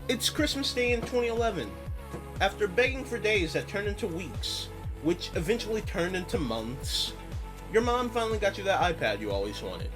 It's Christmas Day in 2011. After begging for days that turned into weeks, which eventually turned into months, your mom finally got you that iPad you always wanted.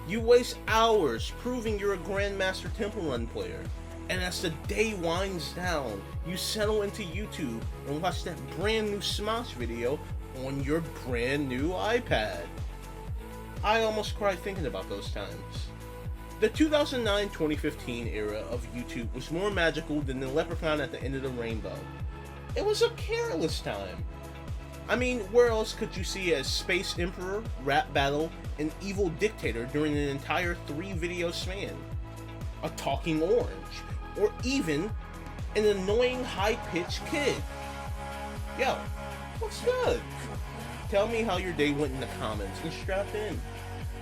You waste hours proving you're a Grandmaster Temple Run player, and as the day winds down, you settle into YouTube and watch that brand new Smosh video on your brand new iPad. I almost cried thinking about those times. The 2009-2015 era of YouTube was more magical than the leprechaun at the end of the rainbow. It was a careless time. I mean, where else could you see a space emperor, rap battle, and evil dictator during an entire 3-video span? A talking orange, or even an annoying high-pitched kid. Yo, what's good? Tell me how your day went in the comments and strap in.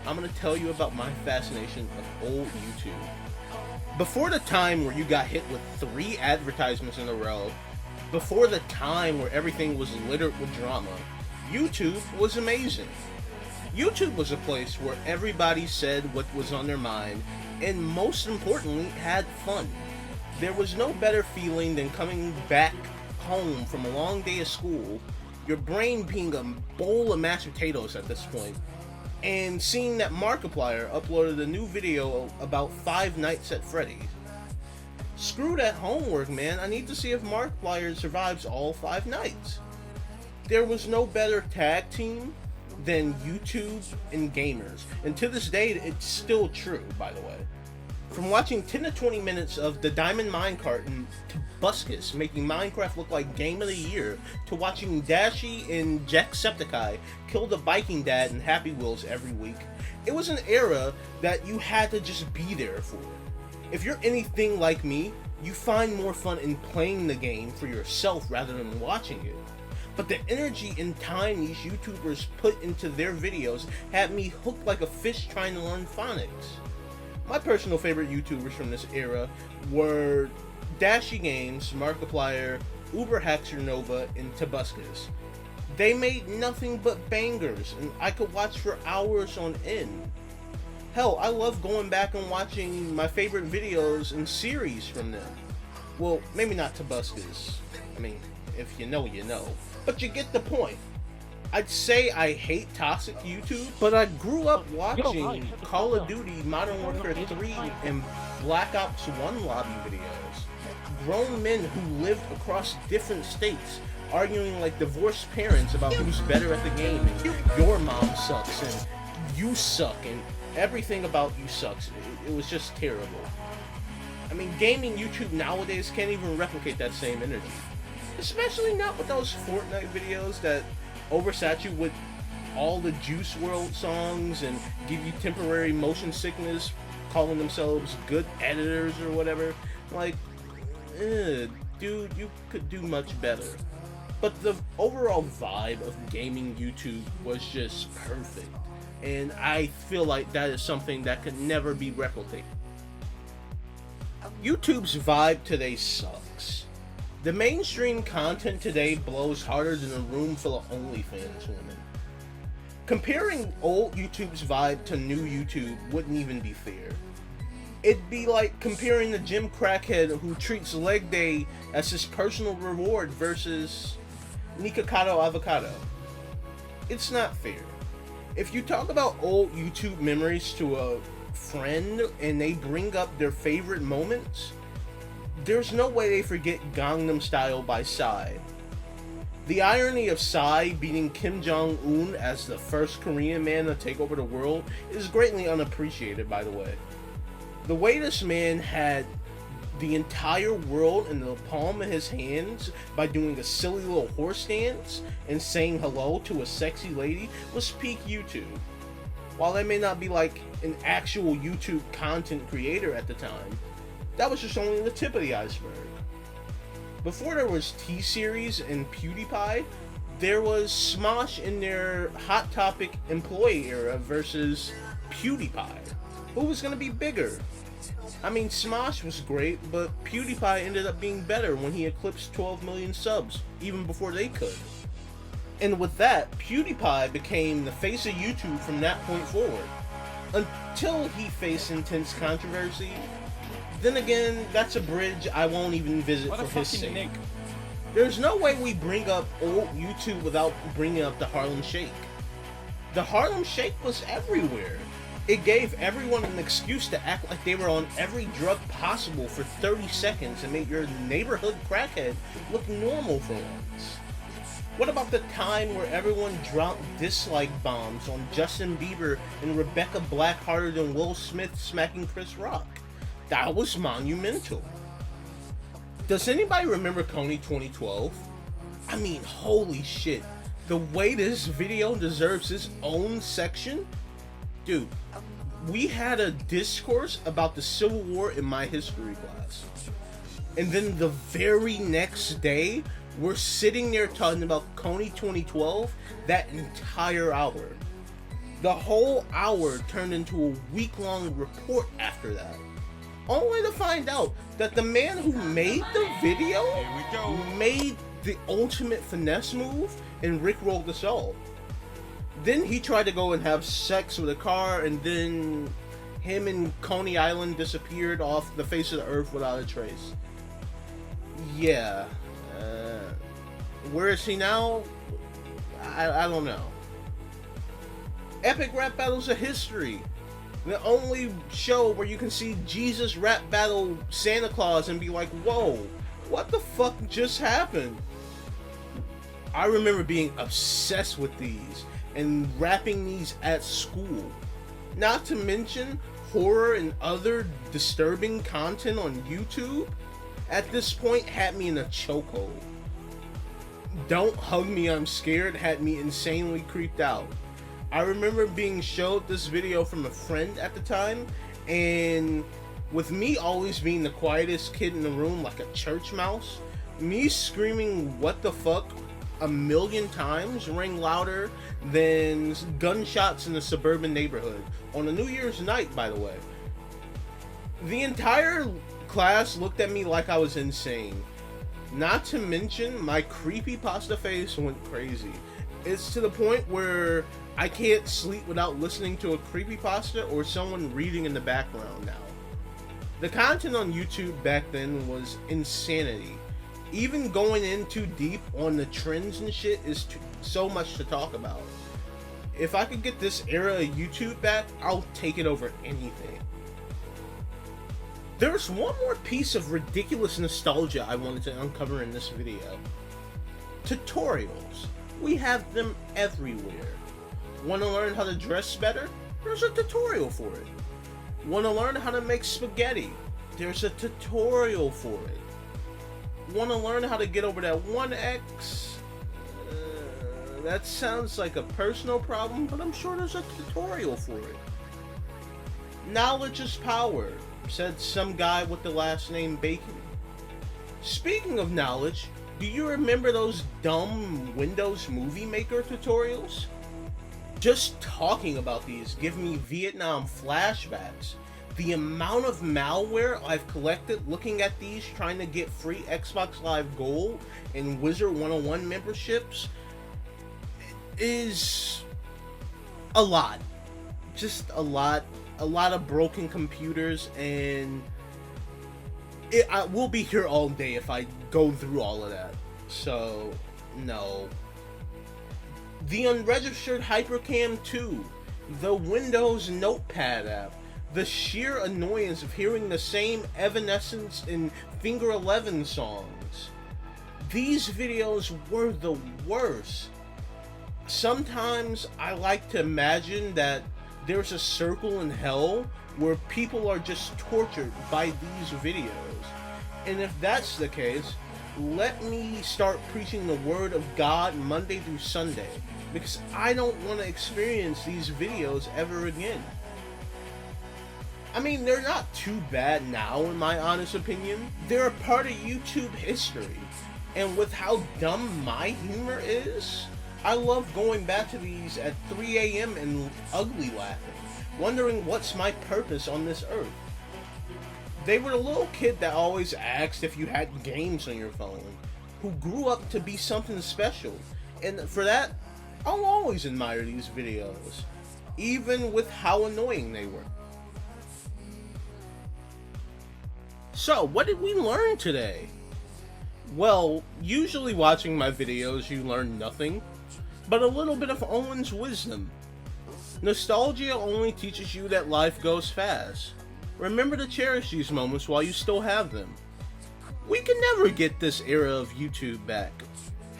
I'm gonna tell you about my fascination of old YouTube. Before the time where you got hit with 3 advertisements in a row, before the time where everything was littered with drama, YouTube was amazing. YouTube was a place where everybody said what was on their mind, and most importantly, had fun. There was no better feeling than coming back home from a long day of school, your brain being a bowl of mashed potatoes at this point, and seeing that Markiplier uploaded a new video about 5 Nights at Freddy's. Screw that homework, man. I need to see if Markiplier survives all 5 nights. There was no better tag team than YouTube and gamers, and to this day, it's still true, by the way. From watching 10 to 20 minutes of the Diamond Minecart and Tobuscus making Minecraft look like Game of the Year, to watching Dashi and Jacksepticeye kill the Viking Dad and Happy Wheels every week, it was an era that you had to just be there for. If you're anything like me, you find more fun in playing the game for yourself rather than watching it. But the energy and time these YouTubers put into their videos had me hooked like a fish trying to learn phonics. My personal favorite YouTubers from this era were Dashi Games, Markiplier, UberHaxerNova, and Tobuscus. They made nothing but bangers, and I could watch for hours on end. Hell, I love going back and watching my favorite videos and series from them. Well, maybe not Tobuscus. I mean, if you know, you know. But you get the point. I'd say I hate toxic YouTube, but I grew up watching Call of Duty, Modern Warfare 3, and Black Ops 1 lobby videos. Grown men who lived across different states arguing like divorced parents about who's better at the game, and your mom sucks, and you suck, and everything about you sucks. It was just terrible. I mean, gaming YouTube nowadays can't even replicate that same energy. Especially not with those Fortnite videos that oversat you with all the Juice WRLD songs and give you temporary motion sickness, calling themselves good editors or whatever. Like, dude, you could do much better. But the overall vibe of gaming YouTube was just perfect, and I feel like that is something that could never be replicated. YouTube's vibe today sucks. The mainstream content today blows harder than a room full of OnlyFans women. Comparing old YouTube's vibe to new YouTube wouldn't even be fair. It'd be like comparing the gym crackhead who treats leg day as his personal reward versus Nikocado Avocado. It's not fair. If you talk about old YouTube memories to a friend and they bring up their favorite moments, there's no way they forget Gangnam Style by Psy. The irony of Psy beating Kim Jong-un as the first Korean man to take over the world is greatly unappreciated, by the way. The way this man had the entire world in the palm of his hands by doing a silly little horse dance and saying hello to a sexy lady was peak YouTube. While I may not be like an actual YouTube content creator at the time, that was just only the tip of the iceberg. Before there was T-Series and PewDiePie, there was Smosh in their Hot Topic employee era versus PewDiePie. Who was going to be bigger? I mean, Smosh was great, but PewDiePie ended up being better when he eclipsed 12 million subs, even before they could. And with that, PewDiePie became the face of YouTube from that point forward. Until he faced intense controversy, Then again, that's a bridge I won't even visit for his sake. There's no way we bring up old YouTube without bringing up the Harlem Shake. The Harlem Shake was everywhere. It gave everyone an excuse to act like they were on every drug possible for 30 seconds and made your neighborhood crackhead look normal for once. What about the time where everyone dropped dislike bombs on Justin Bieber and Rebecca Black harder than Will Smith smacking Chris Rock? That was monumental. Does anybody remember Coney 2012? I mean, holy shit. The way this video deserves its own section? Dude, we had a discourse about the Civil War in my history class. And then the very next day, we're sitting there talking about Coney 2012 that entire hour. The whole hour turned into a week-long report after that. Only to find out that the man who made the video made the ultimate finesse move and rickrolled us all. Then he tried to go and have sex with a car, and then him and Coney Island disappeared off the face of the earth without a trace. Yeah. Where is he now? I don't know. Epic rap battles of history. The only show where you can see Jesus rap battle Santa Claus and be like, whoa, what the fuck just happened? I remember being obsessed with these and rapping these at school. Not to mention horror and other disturbing content on YouTube. At this point, had me in a chokehold. Don't Hug Me, I'm Scared had me insanely creeped out. I remember being showed this video from a friend at the time, and with me always being the quietest kid in the room like a church mouse, me screaming what the fuck a million times rang louder than gunshots in a suburban neighborhood on a New Year's night, by the way. The entire class looked at me like I was insane. Not to mention, my creepypasta face went crazy. It's to the point where I can't sleep without listening to a creepypasta or someone reading in the background now. The content on YouTube back then was insanity. Even going in too deep on the trends and shit is so much to talk about. If I could get this era of YouTube back, I'll take it over anything. There's one more piece of ridiculous nostalgia I wanted to uncover in this video. Tutorials. We have them everywhere. Want to learn how to dress better? There's a tutorial for it. Want to learn how to make spaghetti? There's a tutorial for it. Want to learn how to get over that one ex? That sounds like a personal problem, but I'm sure there's a tutorial for it. Knowledge is power, said some guy with the last name Bacon. Speaking of knowledge, do you remember those dumb Windows Movie Maker tutorials? Just talking about these give me Vietnam flashbacks. The amount of malware I've collected looking at these trying to get free Xbox Live Gold and Wizard 101 memberships is a lot. Just a lot. A lot of broken computers, and I will be here all day if I go through all of that. So, no. The unregistered Hypercam 2, the Windows Notepad app, the sheer annoyance of hearing the same Evanescence and Finger 11 songs. These videos were the worst. Sometimes I like to imagine that there's a circle in hell where people are just tortured by these videos. And if that's the case, let me start preaching the word of God Monday through Sunday, because I don't want to experience these videos ever again. I mean, they're not too bad now, in my honest opinion. They're a part of YouTube history. And with how dumb my humor is, I love going back to these at 3 a.m. and ugly laughing, wondering what's my purpose on this earth. They were the little kid that always asked if you had games on your phone, who grew up to be something special, and for that, I'll always admire these videos, even with how annoying they were. So, what did we learn today? Well, usually watching my videos you learn nothing, but a little bit of Owen's wisdom. Nostalgia only teaches you that life goes fast. Remember to cherish these moments while you still have them. We can never get this era of YouTube back.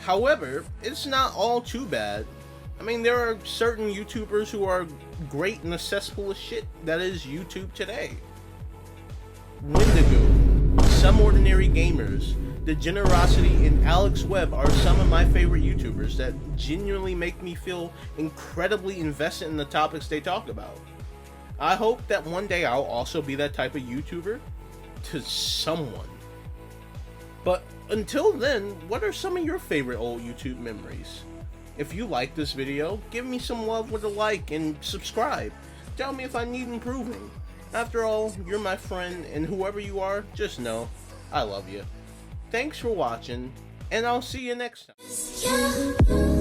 However, it's not all too bad. I mean, there are certain YouTubers who are great in the cesspool of shit that is YouTube today. Wendigo, Some Ordinary Gamers, The Generosity, and Alex Webb are some of my favorite YouTubers that genuinely make me feel incredibly invested in the topics they talk about. I hope that one day I'll also be that type of YouTuber to someone. But until then, what are some of your favorite old YouTube memories? If you like this video, give me some love with a like and subscribe. Tell me if I need improving. After all, you're my friend, and whoever you are, just know I love you. Thanks for watching, and I'll see you next time.